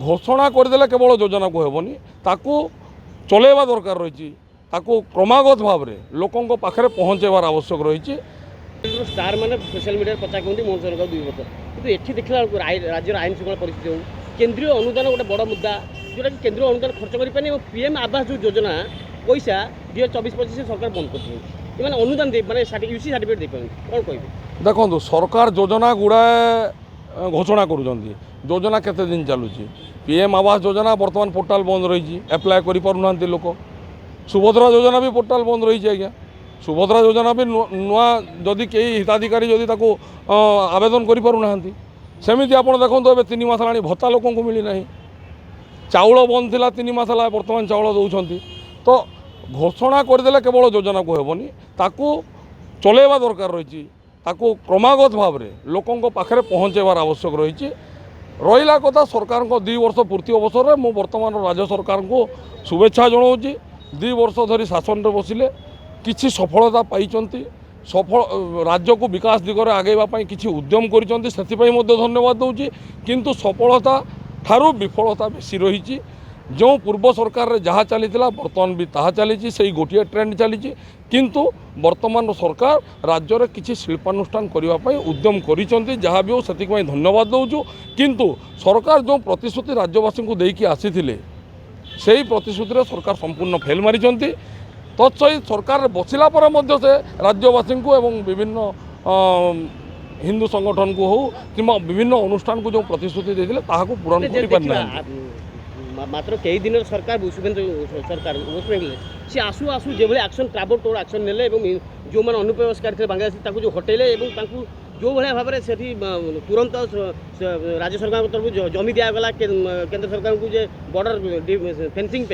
ঘোষণা করেদেলে কেবল যোজনাକୁ ହେବନି ତାକୁ ଚଲେଇବା ଦରକାର ରହିଛି ତାକୁ କ୍ରମାଗତ ଭାବରେ ଲୋକଙ୍କ ପାଖରେ ପହଞ୍ଚାଇବାର ଆବଶ୍ୟକ ରହିଛି। स्टार मैंने सोशल मीडिया पचा कहते मोहन सरकार 2 वर्ष कितु एठी देखला राज्य आईन श्रृंखला परिस्थिति हो केंद्रीय अनुदान गोटे बड़ मुद्दा जोटा कि केंद्रीय अनुदान खर्च करें पीएम आवास जो योजना पैसा 2024-25 सरकार बंद कर अनुदान दे माने यूसी सर्टिफिकेट दे कौन कह देखो सरकार योजना गुड़ाए घोषणा करुँच योजना केते दिन चलुची पीएम आवास योजना बर्तमान पोर्टाल बंद रही एप्लाय करें लोक सुभद्रा योजना भी पोर्टाल बंद रही आज्ञा सुभद्रा योजना भी नुआ जदि कई हिताधिकारी जदि ताको आवेदन करें सेमती आप देखो ए 3 मास ला भत्ता लोक मिलना चाउल बंद थी 3 मास है बर्तमान चाउल दौरान तो घोषणा करदेले केवल योजना को हेबनी ताकू चलेवा दरकार रही ताकू क्रमागत भाव में लोकों पाखे पहुँचाइबार आवश्यक रही रहा कथा सरकार को 2 वर्ष पूर्ति अवसर में मु बर्तमान राज्य सरकार को शुभेच्छा जनाऊँगी 2 वर्ष धरी शासन में बसिले किछि सफलता पाई सफल राज्य को विकास दिगरे आगेवाई किछि उद्यम करिसेंति धन्यवाद दूची किंतु सफलता ठारू विफलता बेसी रही जो पूर्व सरकार रे जहाँ चली बर्तमान भी ताहा चली से गोटे ट्रेंड चली किंतु वर्तमान सरकार राज्य में किसी शिल्पानुष्ठान करने उद्यम करिसेंति जहाँ भी हो से धन्यवाद दौचु किंतु सरकार जो प्रतिश्रुति राज्यवासी को देकी आसीथिले सेही प्रतिश्रुति सरकार संपूर्ण फेल मारिसेंति तत्सहित सरकार बसिला पर मध्य से राज्यवासी को एवं विभिन्न हिंदू संगठन को हो कि विभिन्न अनुष्ठान को जो प्रतिश्रुति देते ताहाको पूरण कर पारना मात्र कई दिन सरकार शुभेंदु सरकार सी आसु आसु जो एक्शन ट्राबल टोर एक्शन ने जो मैंने अनुप्रवेशकारी थे बांग्लादेश जो हटेले जो भाया भाव में तुरंत राज्य सरकार तरफ जमी दिगला केंद्र सरकार को बॉर्डर फेंसिंग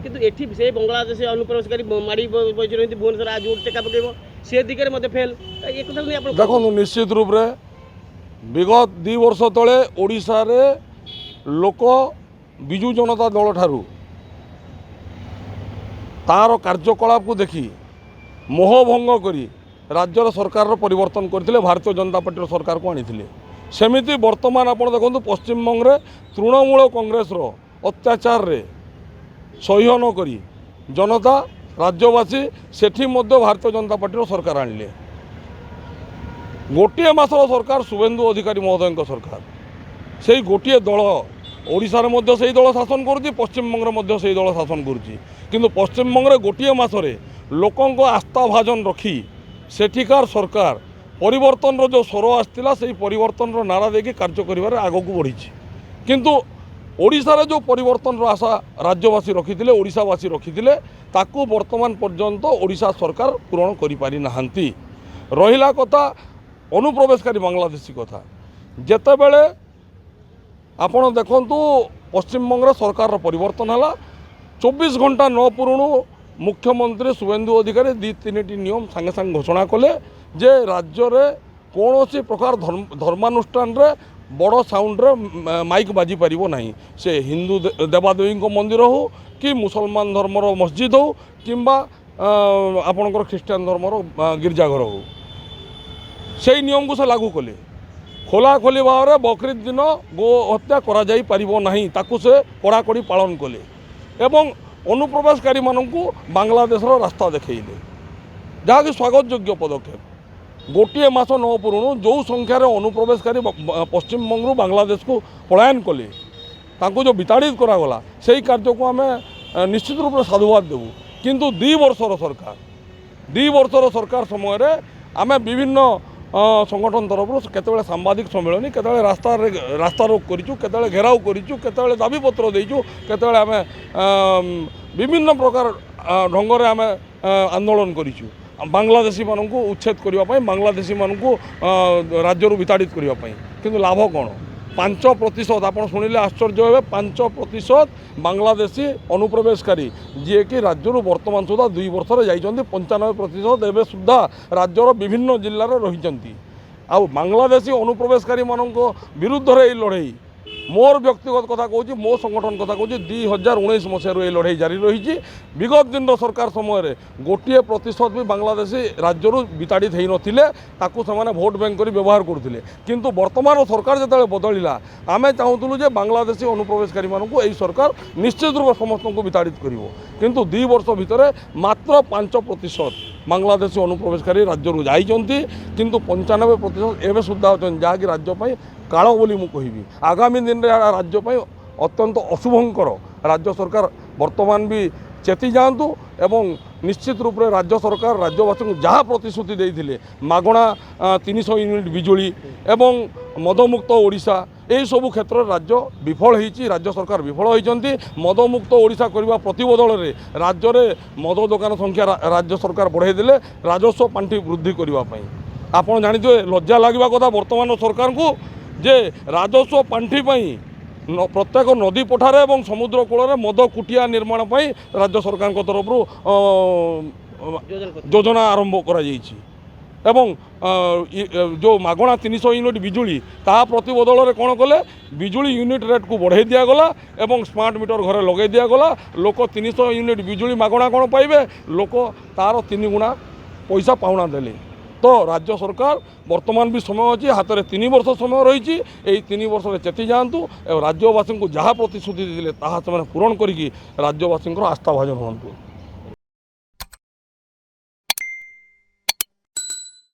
किंतु एठी से बांग्लादेश अनुप्रवेशकारी माड़ी बजी रही भुवनेश्वर आज टेका पकेब से दिगरे फेल एक देखो निश्चित रूप से विगत 2 वर्ष तले ओडिशा रे लोक विजु जनता दल ठारू तार कार्यकलाप को देखी मोहभंग करी राज्यर सरकार परिवर्तन करते भारतीय जनता पार्टी सरकार को आनी सेमिति वर्तमान आप देखो पश्चिमबंग रे तृणमूल कांग्रेस रो अत्याचार रे सह्य न करी जनता राज्यवासी सेठी मध्य भारतीय जनता पार्टी सरकार आनिले गोटे मासर सरकार शुभेंदु अधिकारी महोदय सरकार से गोटे दल ओडिशा रे मध्य से दल शासन करुच्ची पश्चिमबंग से दल शासन करुच्ची किंतु पश्चिमबंग रे गोटे मासरे लोकों आस्था भाजन रखी सेठिकार सरकार परिवर्तन जो स्वर आसला से परिवर्तन नारा देकी कार्य कर आग को बढ़ी किंतु ओडिशा रे जो परिवर्तन आशा राज्यवासी रखी ओडिशावासी रखी ताकू वर्तमान पर्यंत ओडिशा सरकार पूरण करि नाहंती रहिला कथा अनुप्रवेशकारी बांग्लादेशी कथा जेतेबेले आपण देखंतु पश्चिमबंग सरकार परिवर्तन है 24 घंटा न पुरुणु मुख्यमंत्री शुभेंदु अधिकारी 2-3टी नियम सांगे सांगे घोषणा कले जे राज्य रे कौन प्रकार धर्मानुष्ठान रे बड़ साउंड रे माइक बाजी पारिबो नहीं से हिंदू देवादेवी मंदिर हो कि मुसलमान धर्मर मस्जिद हो किंबा आपणकर ख्रीस्टान धर्मर गिरजाघर हो से नियम को से लागू कले खोला खोली भाव में बकरीद दिन गो हत्या करा जाई पारिबो नहीं ताकू से कड़ाकड़ी पालन कले एवं अनुप्रवेशकारी मानू बांग्लादेश रास्ता देखले जहाँकि स्वागत योग्य पदक्षेप गोटे मास न पुरुणु जो संख्यार अनुप्रवेशकारी पश्चिमबंग बांग्लादेश को पलायन कले तांको जो विताड़ित करागला से कार्य को आम निश्चित रूप से साधुवाद देवु किंतु 2 वर्षर सरकार समय आम विभिन्न संगठन तरफ केतबेले सांबादिक सम्मेलन केतबेले रास्ता रोक करिचु केतबेले घेराव करिचु केतबेले दाबीपत्र देइचु केतबेले आम विभिन्न प्रकार ढंग से आम आंदोलन करिचु बांग्लादेशी मानू उच्छेद करने बांग्लादेशी मानू राज्य विताड़ित करने किंतु लाभ कौन 5% आप शुणिले आश्चर्य हे 5% बांग्लादेशी अनुप्रवेशकारी जी कि राज्य बर्तमान सुधा 2 वर्ष जाइए 95% एवं सुधा राज्यर विभिन्न जिले में रही आ बांग्लादेशी अनुप्रवेशकारी मान विरुद्ध लड़ई मोर व्यक्तिगत कथा कहूँ मो संगठन कथा कहूँ 2019 मसीह ये लड़ाई जारी रही विगत दिन सरकार समय गोटे प्रतिशत भी बांग्लादेशी राज्य विताड़ित हो नाते भोट बैंक कर व्यवहार करते किंतु वर्तमान सरकार जो बदलला आम चाहूलु जे बांग्लादेशी अनुप्रवेशकारी मानक यही सरकार निश्चित रूप समस्त को विताड़ित कर किंतु 2 वर्ष भितर मात्र 5% बांग्लादेशी अनुप्रवेशकारी राज्य जाइंट किंतु 95% एवं सुधा अच्छा जहाँकि राज्यपाई काल बोली मुझे कहबी आगामी दिन में राज्यपाई अत्यंत अशुभंकर राज्य सरकार वर्तमान भी चेती जातु एवं निश्चित रूप से राज्य सरकार राज्यवासी को जहाँ प्रतिश्रुति देते मागणा 300 यूनिट बिजुली एवं मदमुक्त ओडिशा यही सब क्षेत्र में राज्य विफल होती राज्य सरकार विफल होती मदमुक्त ओडिशा करने प्रतिबदल में राज्य में मद दुकान संख्या राज्य सरकार बढ़ाईदे राजस्व पांठि वृद्धि करने आपड़ जानी लज्जा लगे कथा वर्तमान सरकार को जे राजस्व पांठि प्रत्येक नदी पठारे और समुद्र कूल मद कुटिया निर्माण राज्य सरकार तरफ योजना आरंभ कर जो मागणा 300 यूनिट बिजुली ता प्रतिबदल में कौन कले बिजुली यूनिट रेट को बढ़ाई दिगला और स्मार्ट मीटर घरे लगे दिगला लोक 300 यूनिट बिजुली मागणा कौन पाइबे लोक तार 3 गुणा पैसा पाउना देले तो राज्य सरकार वर्तमान भी समय अच्छी हाथ में 3 वर्ष समय रही 3 वर्ष में चेती जातु राज्यवासी को जहाँ प्रतिश्रुति देते पूरण करी राज्यवासी आस्था भाजन हूँ।